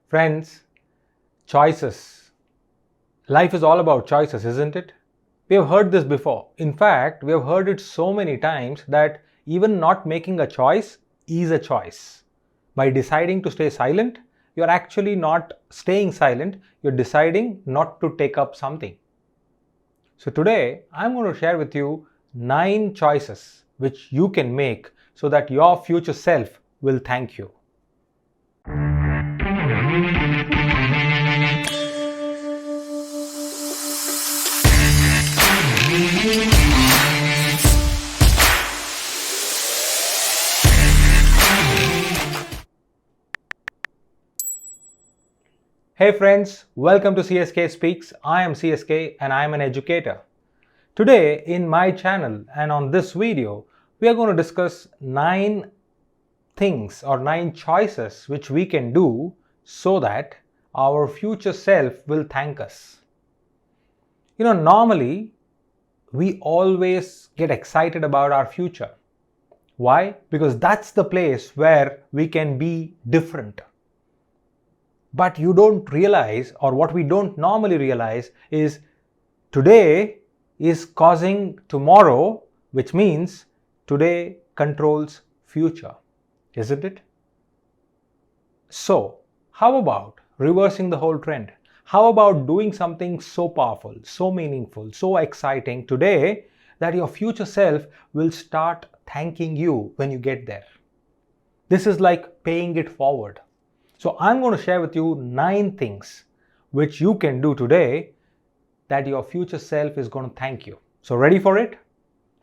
Friends, choices. Life is all about choices, isn't it? We have heard this before. In fact, we have heard it so many times that even not making a choice is a choice. By deciding to stay silent, you're actually not staying silent, you're deciding not to take up something. So today, I'm going to share with you 9 choices which you can make so that your future self will thank you. Hey friends, welcome to CSKSpeaks. I am CSK and I am an educator. Today in my channel and on this video, we are going to discuss 9 things or 9 choices which we can do so that our future self will thank us. Normally we always get excited about our future. Why? Because that's the place where we can be different. But you don't realize, or what we don't normally realize is today is causing tomorrow, which means today controls future, isn't it? So, how about reversing the whole trend? How about doing something so powerful, so meaningful, so exciting today that your future self will start thanking you when you get there? This is like paying it forward. So I'm going to share with you 9 things which you can do today that your future self is going to thank you. So ready for it?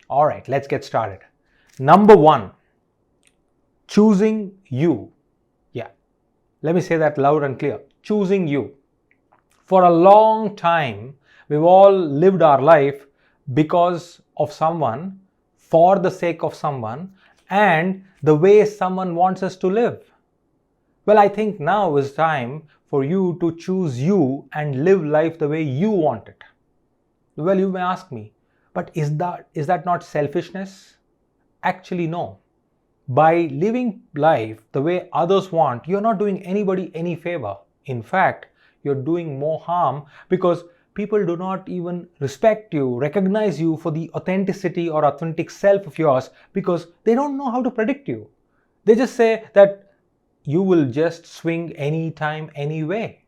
All right, let's get started. Number 1, choosing you. Yeah, let me say that loud and clear. Choosing you. For a long time, we've all lived our life because of someone, for the sake of someone, and the way someone wants us to live. Well, I think now is time for you to choose you and live life the way you want it. Well, you may ask me, but is that not selfishness? Actually, no. By living life the way others want, you're not doing anybody any favor. In fact, you're doing more harm because people do not even respect you, recognize you for the authenticity or authentic self of yours because they don't know how to predict you. They just say that you will just swing anytime, anyway.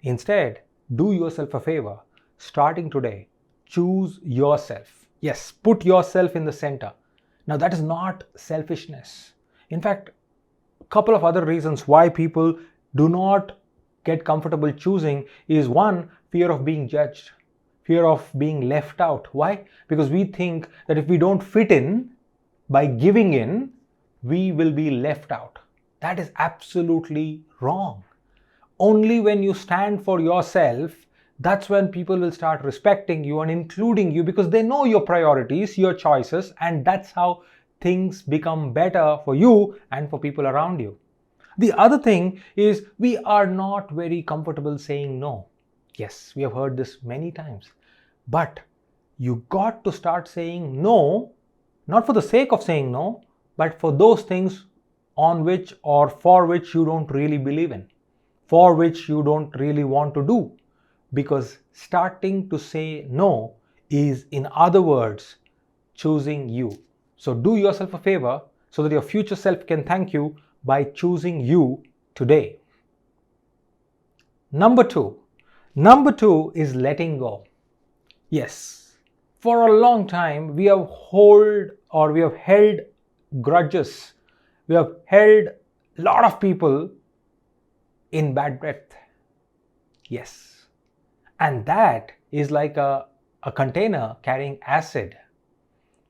Instead, do yourself a favor. Starting today, choose yourself. Yes, put yourself in the center. Now, that is not selfishness. In fact, a couple of other reasons why people do not get comfortable choosing is 1, fear of being judged, fear of being left out. Why? Because we think that if we don't fit in, by giving in, we will be left out. That is absolutely wrong. Only when you stand for yourself, that's when people will start respecting you and including you because they know your priorities, your choices, and that's how things become better for you and for people around you. The other thing is we are not very comfortable saying no. Yes, we have heard this many times. But you got to start saying no, not for the sake of saying no, but for those things on which or for which you don't really believe in, for which you don't really want to do. Because starting to say no is, in other words, choosing you. So do yourself a favor so that your future self can thank you by choosing you today. Number 2 is letting go. Yes, for a long time we have held grudges. We have held a lot of people in bad breath. Yes. And that is like a container carrying acid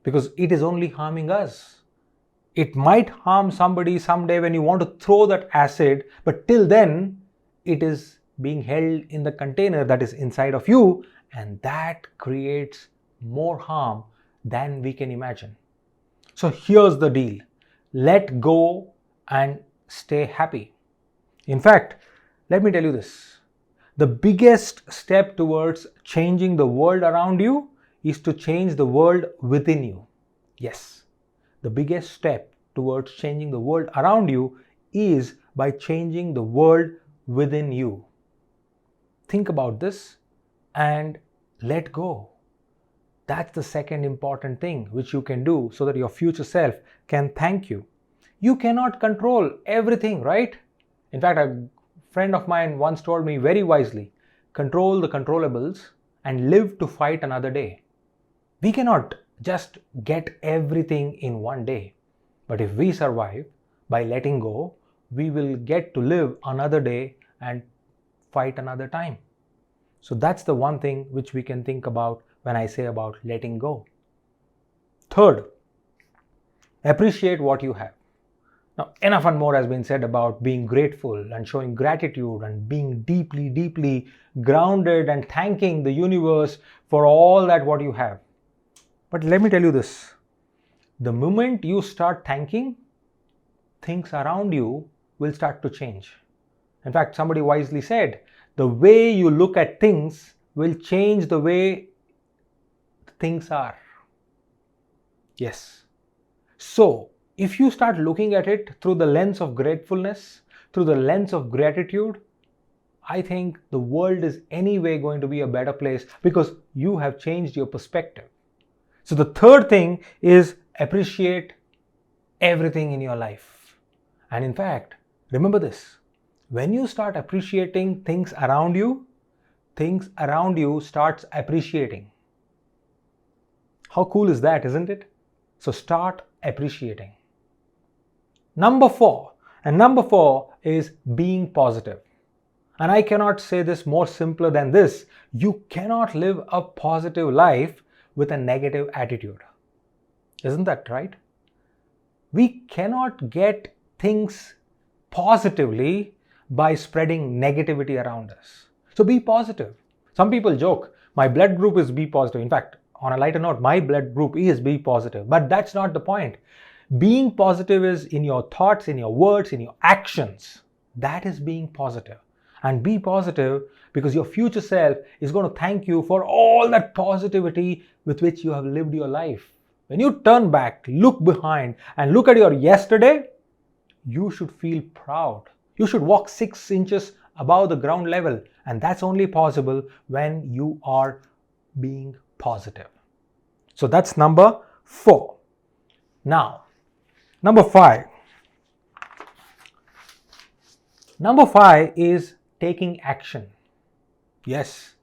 because it is only harming us. It might harm somebody someday when you want to throw that acid, but till then, it is being held in the container that is inside of you, and that creates more harm than we can imagine. So here's the deal. Let go and stay happy. In fact, let me tell you this. The biggest step towards changing the world around you is to change the world within you. Yes, the biggest step towards changing the world around you is by changing the world within you. Think about this and let go. That's the second important thing which you can do so that your future self can thank you. You cannot control everything, right? In fact, a friend of mine once told me very wisely, control the controllables and live to fight another day. We cannot just get everything in one day. But if we survive by letting go, we will get to live another day and fight another time. So that's the one thing which we can think about when I say about letting go. Third, appreciate what you have. Now, enough and more has been said about being grateful and showing gratitude and being deeply, deeply grounded and thanking the universe for all that what you have. But let me tell you this. The moment you start thanking, things around you will start to change. In fact, somebody wisely said, the way you look at things will change the way things are. Yes. So, if you start looking at it through the lens of gratefulness, through the lens of gratitude, I think the world is anyway going to be a better place because you have changed your perspective. So the third thing is appreciate everything in your life. And in fact, remember this, when you start appreciating things around you starts appreciating. How cool is that, isn't it? So start appreciating. Number four is being positive. And I cannot say this more simpler than this. You cannot live a positive life with a negative attitude. Isn't that right? We cannot get things positively by spreading negativity around us. So be positive. Some people joke, my blood group is B positive. In fact, on a lighter note, my blood group is B positive. But that's not the point. Being positive is in your thoughts, in your words, in your actions. That is being positive. And be positive because your future self is going to thank you for all that positivity with which you have lived your life. When you turn back, look behind and look at your yesterday, you should feel proud. You should walk 6 inches above the ground level. And that's only possible when you are being positive. So that's number 4. Now, number 5. Number 5 is taking action. Yes,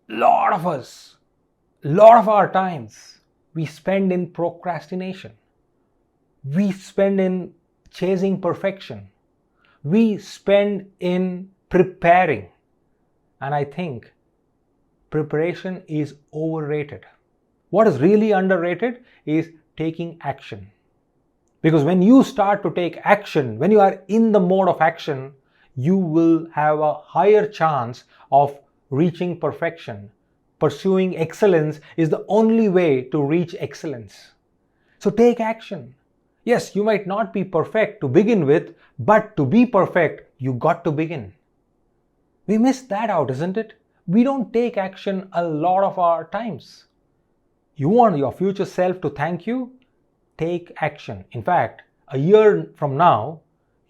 lot of our times we spend in procrastination. We spend in chasing perfection. We spend in preparing. And I think preparation is overrated. What is really underrated is taking action. Because when you start to take action, when you are in the mode of action, you will have a higher chance of reaching perfection. Pursuing excellence is the only way to reach excellence. So take action. Yes, you might not be perfect to begin with, but to be perfect, you got to begin. We miss that out, isn't it? We don't take action a lot of our times. You want your future self to thank you? Take action. In fact, a year from now,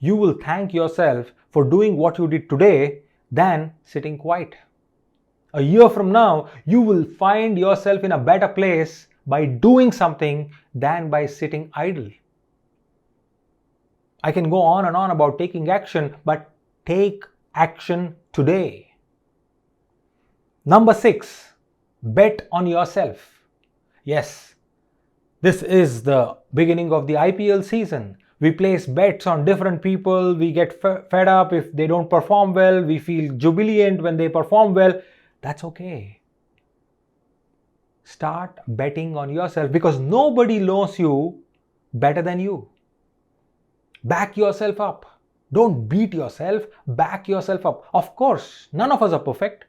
you will thank yourself for doing what you did today than sitting quiet. A year from now, you will find yourself in a better place by doing something than by sitting idle. I can go on and on about taking action, but take action today. Number 6, bet on yourself. Yes, this is the beginning of the IPL season. We place bets on different people. We get fed up if they don't perform well. We feel jubilant when they perform well. That's okay. Start betting on yourself because nobody knows you better than you. Back yourself up. Don't beat yourself. Back yourself up. Of course, none of us are perfect.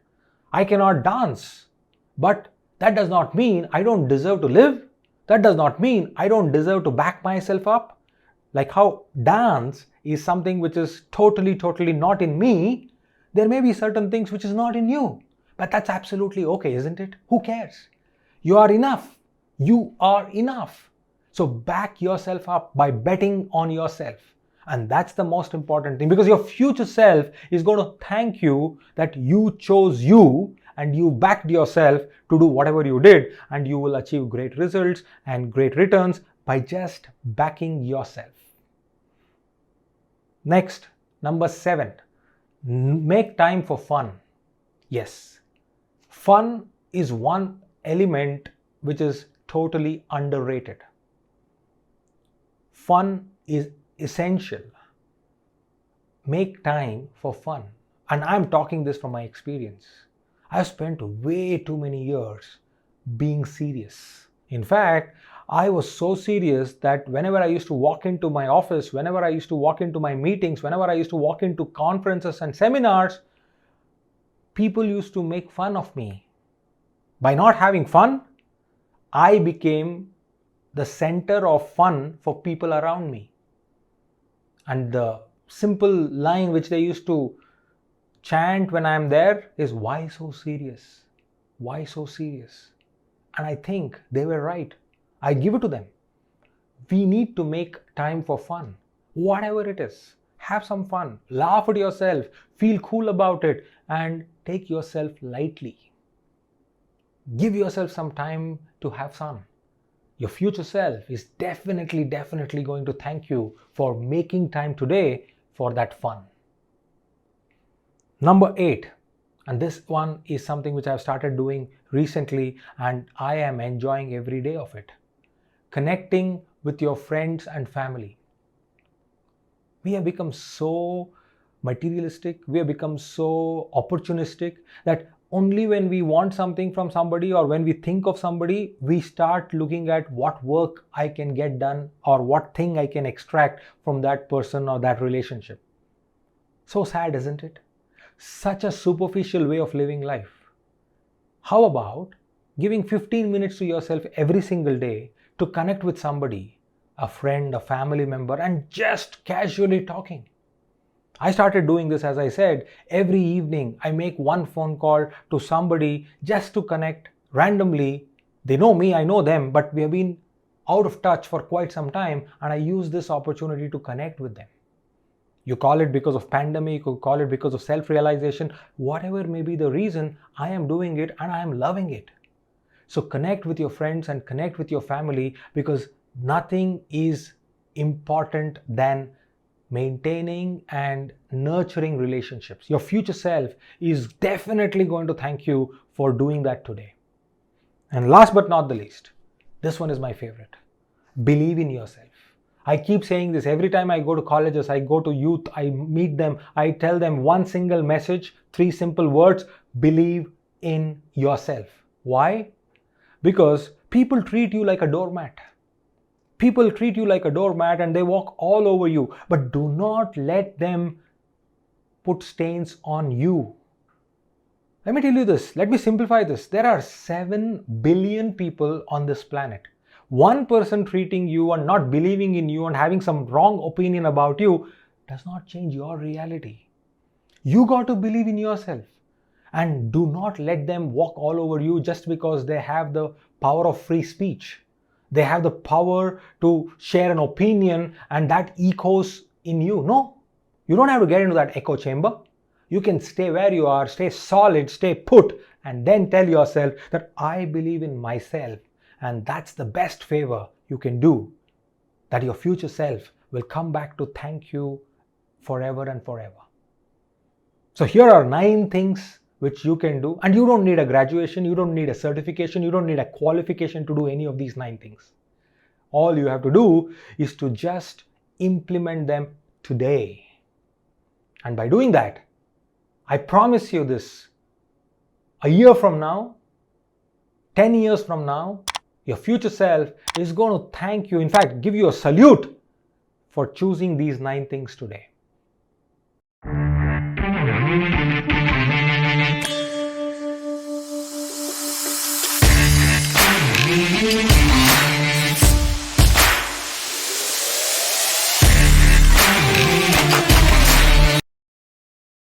I cannot dance. But that does not mean I don't deserve to live. That does not mean I don't deserve to back myself up. Like how dance is something which is totally not in me, there may be certain things which is not in you. But that's absolutely okay, isn't it? Who cares? You are enough. You are enough. So back yourself up by betting on yourself. And that's the most important thing, because your future self is going to thank you that you chose you and you backed yourself to do whatever you did, and you will achieve great results and great returns by just backing yourself. Next, number 7, make time for fun. Yes, fun is one element which is totally underrated. Fun is essential. Make time for fun. And I'm talking this from my experience. I've spent way too many years being serious. In fact, I was so serious that whenever I used to walk into my office, whenever I used to walk into my meetings, whenever I used to walk into conferences and seminars, people used to make fun of me. By not having fun, I became the center of fun for people around me. And the simple line which they used to chant when I am there is, "Why so serious? Why so serious?" And I think they were right. I give it to them. We need to make time for fun. Whatever it is, have some fun, laugh at yourself, feel cool about it, and take yourself lightly. Give yourself some time to have fun. Your future self is definitely going to thank you for making time today for that fun. Number 8, and this one is something which I've started doing recently and I am enjoying every day of it. Connecting with your friends and family. We have become so materialistic, we have become so opportunistic that only when we want something from somebody or when we think of somebody, we start looking at what work I can get done or what thing I can extract from that person or that relationship. So sad, isn't it? Such a superficial way of living life. How about giving 15 minutes to yourself every single day to connect with somebody, a friend, a family member, and just casually talking? I started doing this, as I said, every evening. I make one phone call to somebody just to connect randomly. They know me, I know them, but we have been out of touch for quite some time, and I use this opportunity to connect with them. You call it because of pandemic, you call it because of self-realization, whatever may be the reason, I am doing it and I am loving it. So connect with your friends and connect with your family, because nothing is important than maintaining and nurturing relationships. Your future self is definitely going to thank you for doing that today. And last but not the least, this one is my favorite. Believe in yourself. I keep saying this every time I go to colleges, I go to youth, I meet them, I tell them one single message, 3 simple words: believe in yourself. Why? Because people treat you like a doormat. People treat you like a doormat and they walk all over you, but do not let them put stains on you. Let me tell you this, let me simplify this. There are 7 billion people on this planet. One person treating you and not believing in you and having some wrong opinion about you does not change your reality. You got to believe in yourself and do not let them walk all over you just because they have the power of free speech. They have the power to share an opinion and that echoes in you. No, you don't have to get into that echo chamber. You can stay where you are, stay solid, stay put, and then tell yourself that I believe in myself. And that's the best favor you can do, that your future self will come back to thank you forever and forever. So here are 9 things which you can do, and you don't need a graduation, you don't need a certification, you don't need a qualification to do any of these 9 things. All you have to do is to just implement them today. And by doing that, I promise you this, a year from now, 10 years from now, your future self is going to thank you, in fact, give you a salute for choosing these 9 things today.